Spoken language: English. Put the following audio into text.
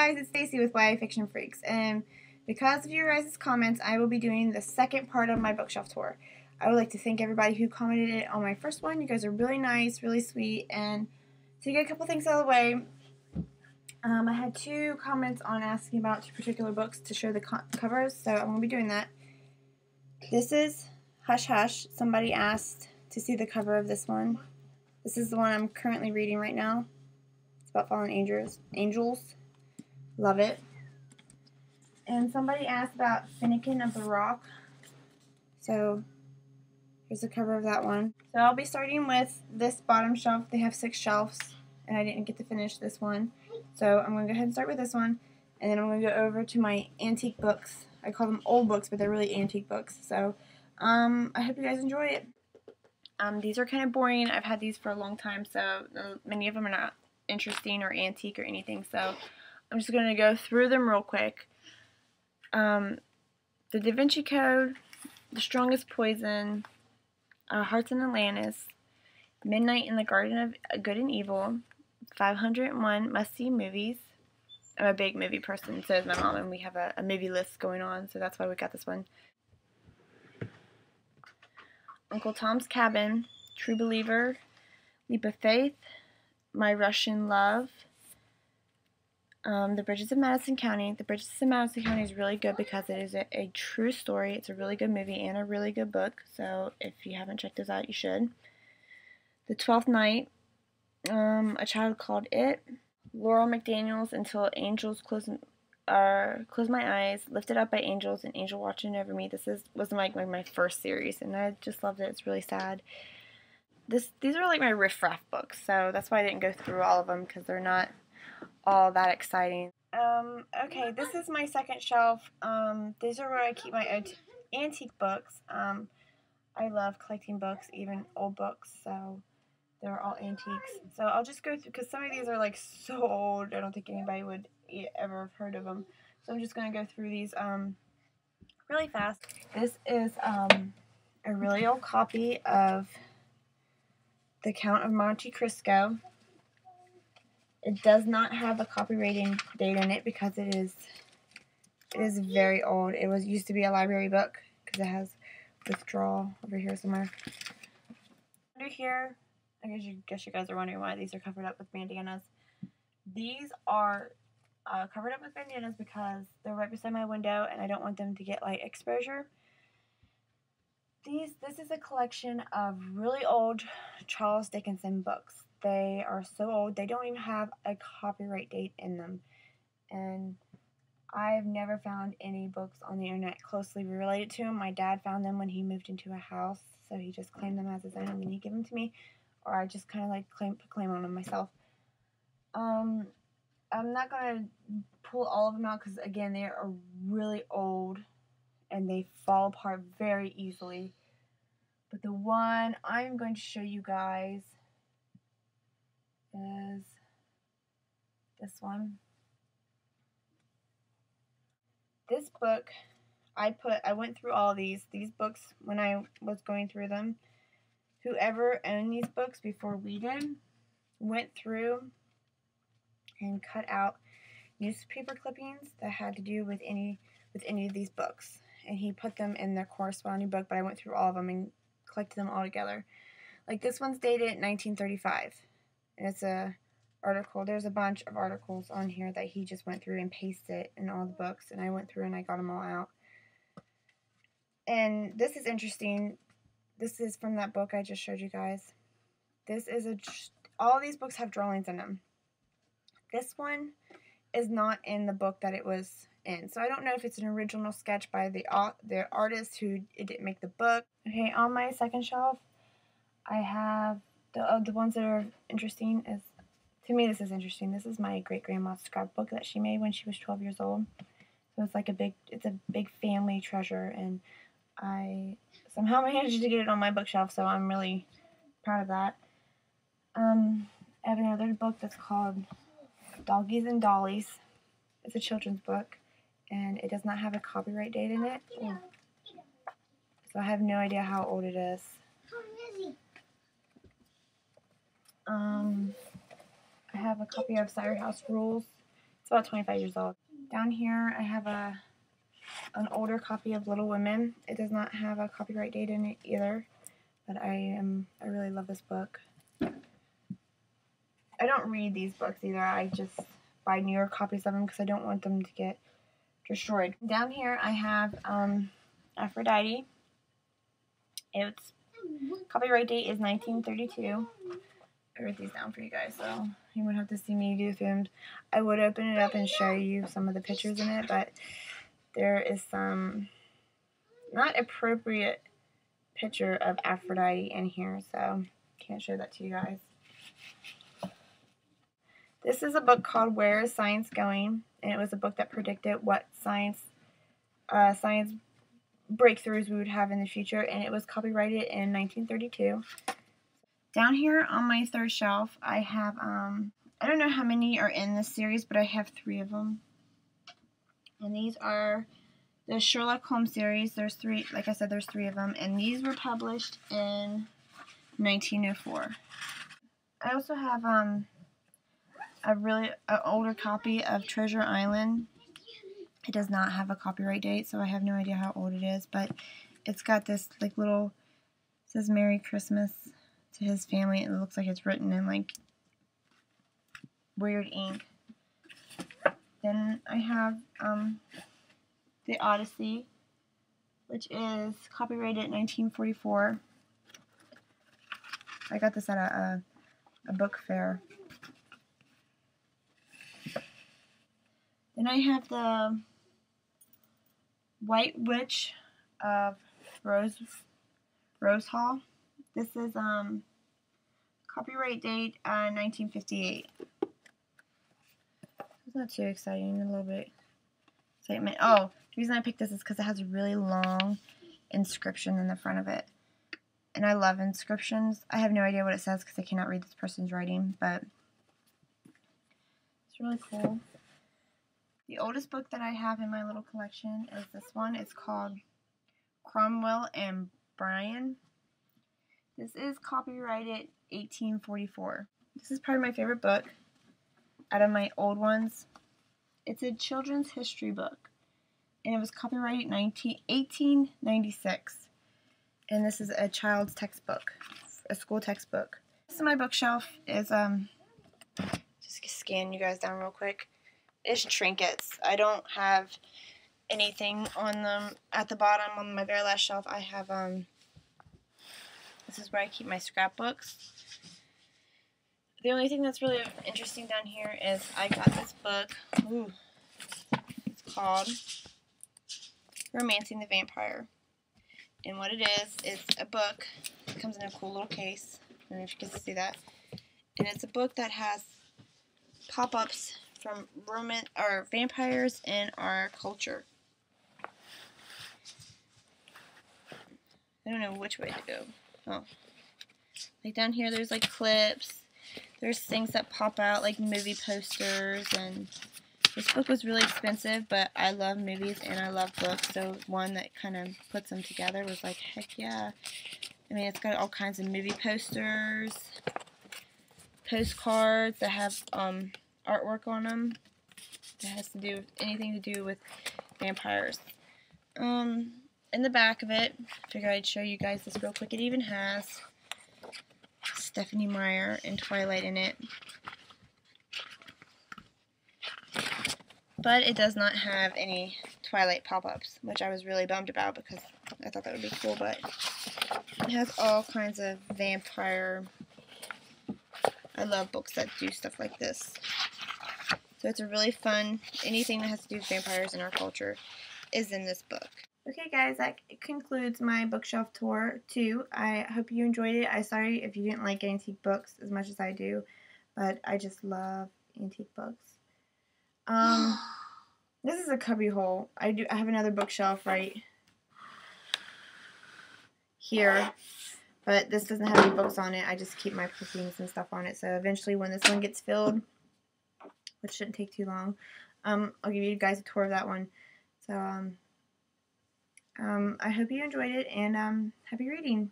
guys, it's Stacy with YA Fiction Freaks, and because of your guys' comments, I will be doing the second part of my bookshelf tour. I would like to thank everybody who commented it on my first one. You guys are really nice, really sweet, and to get a couple things out of the way, I had 2 comments on asking about 2 particular books to show the covers, so I'm going to be doing that. This is Hush Hush. Somebody asked to see the cover of this one. This is the one I'm currently reading right now. It's about fallen angels. Love it. And somebody asked about Finnegan of the Rock. So here's the cover of that one. So I'll be starting with this bottom shelf. They have 6 shelves, and I didn't get to finish this one. So I'm going to go ahead and start with this one, and then I'm going to go over to my antique books. I call them old books, but they're really antique books. So I hope you guys enjoy it. These are kind of boring. I've had these for a long time, so many of them are not interesting or antique or anything. So I'm just going to go through them real quick. The Da Vinci Code, The Strongest Poison, Hearts in Atlantis, Midnight in the Garden of Good and Evil, 501 Must-See Movies. I'm a big movie person, so is my mom, and we have a movie list going on, so that's why we got this one. Uncle Tom's Cabin, True Believer, Leap of Faith, My Russian Love, The Bridges of Madison County. The Bridges of Madison County is really good because it is a true story. It's a really good movie and a really good book, so if you haven't checked those out, you should. The 12th Night, A Child Called It, Laurel McDaniel's Until Angels Close My Eyes, Lifted Up by Angels, and Angel Watching Over Me. This was like my first series, and I just loved it. It's really sad. These are like my riff-raff books, so that's why I didn't go through all of them, because they're not all that exciting. Okay, this is my second shelf. These are where I keep my antique books. I love collecting books, even old books, so they're all antiques. So I'll just go through, because some of these are like so old, I don't think anybody would ever have heard of them. So I'm just going to go through these really fast. This is a really old copy of The Count of Monte Cristo. It does not have a copyrighting date in it because it is very old. It used to be a library book because it has withdrawal over here somewhere. Under here, I guess you guys are wondering why these are covered up with bandanas. These are covered up with bandanas because they're right beside my window and I don't want them to get light exposure. This is a collection of really old Charles Dickens books. They are so old, they don't even have a copyright date in them. And I've never found any books on the internet closely related to them. My dad found them when he moved into a house, so he just claimed them as his own and then he gave them to me. Or I just kind of like put claim on them myself. I'm not going to pull all of them out because, again, they are really old and they fall apart very easily. But the one I'm going to show you guys is this one. This book, I went through all these books when I was going through them. Whoever owned these books before we did went through and cut out newspaper clippings that had to do with any of these books, and he put them in their corresponding book. But I went through all of them and collected them all together. Like this one's dated 1935, and it's a article. There's a bunch of articles on here that he just went through and pasted in all the books, and I went through and I got them all out. And this is interesting. This is from that book I just showed you guys. All these books have drawings in them. This one is not in the book that it was in, so I don't know if it's an original sketch by the artist who didn't make the book. Okay, on my second shelf, I have the ones that are interesting. To me, this is interesting. This is my great-grandma's scrapbook that she made when she was 12 years old. So it's like it's a big family treasure, and I somehow managed to get it on my bookshelf, so I'm really proud of that. I have another book that's called Doggies and Dollies. It's a children's book, and it does not have a copyright date in it. So I have no idea how old it is. I have a copy of Cider House Rules. It's about 25 years old. Down here I have an older copy of Little Women. It does not have a copyright date in it either, but I really love this book. I don't read these books either. I just buy newer copies of them because I don't want them to get destroyed. Down here I have Aphrodite. Its copyright date is 1932. I wrote these down for you guys, so you wouldn't have to see me do films. I would open it up and show you some of the pictures in it, but there is some not appropriate picture of Aphrodite in here, so can't show that to you guys. This is a book called Where is Science Going? And it was a book that predicted what science breakthroughs we would have in the future, and it was copyrighted in 1932. Down here on my third shelf, I have, I don't know how many are in this series, but I have 3 of them. And these are the Sherlock Holmes series. There's 3, like I said, there's 3 of them, and these were published in 1904. I also have an older copy of Treasure Island. It does not have a copyright date, so I have no idea how old it is, but it's got this like little, it says Merry Christmas to his family. It looks like it's written in like weird ink. Then I have The Odyssey, which is copyrighted 1944. I got this at a book fair. Then I have the White Witch of Rose Hall. This is copyright date 1958. It's not too exciting, a little bit excitement. Oh, the reason I picked this is because it has a really long inscription in the front of it. And I love inscriptions. I have no idea what it says because I cannot read this person's writing, but it's really cool. The oldest book that I have in my little collection is this one. It's called Cromwell and Brian. This is copyrighted 1844. This is probably my favorite book out of my old ones. It's a children's history book, and it was copyrighted 1896. And this is a child's textbook, a school textbook. This is my bookshelf. Is just scan you guys down real quick. It's trinkets. I don't have anything on them. At the bottom on my very last shelf, I have this is where I keep my scrapbooks. The only thing that's really interesting down here is I got this book. Ooh, it's called Romancing the Vampire. And what it is, it's a book. It comes in a cool little case. I don't know if you can see that. And it's a book that has pop-ups from vampires in our culture. I don't know which way to go. Oh. Like down here there's like clips. There's things that pop out like movie posters, and this book was really expensive, but I love movies and I love books, so one that kind of puts them together was like, heck yeah. I mean, it's got all kinds of movie posters, postcards that have artwork on them that has to do with anything to do with vampires. In the back of it, I figured I'd show you guys this real quick. It even has Stephenie Meyer and Twilight in it. But it does not have any Twilight pop-ups, which I was really bummed about because I thought that would be cool, but it has all kinds of vampire. I love books that do stuff like this. So it's a really fun, anything that has to do with vampires in our culture is in this book. Okay guys, that concludes my bookshelf tour too. I hope you enjoyed it. I'm sorry if you didn't like antique books as much as I do, but I just love antique books. This is a cubby hole. I have another bookshelf right here, but this doesn't have any books on it. I just keep my perfumes and stuff on it. So eventually when this one gets filled, which shouldn't take too long, I'll give you guys a tour of that one. So I hope you enjoyed it, and happy reading.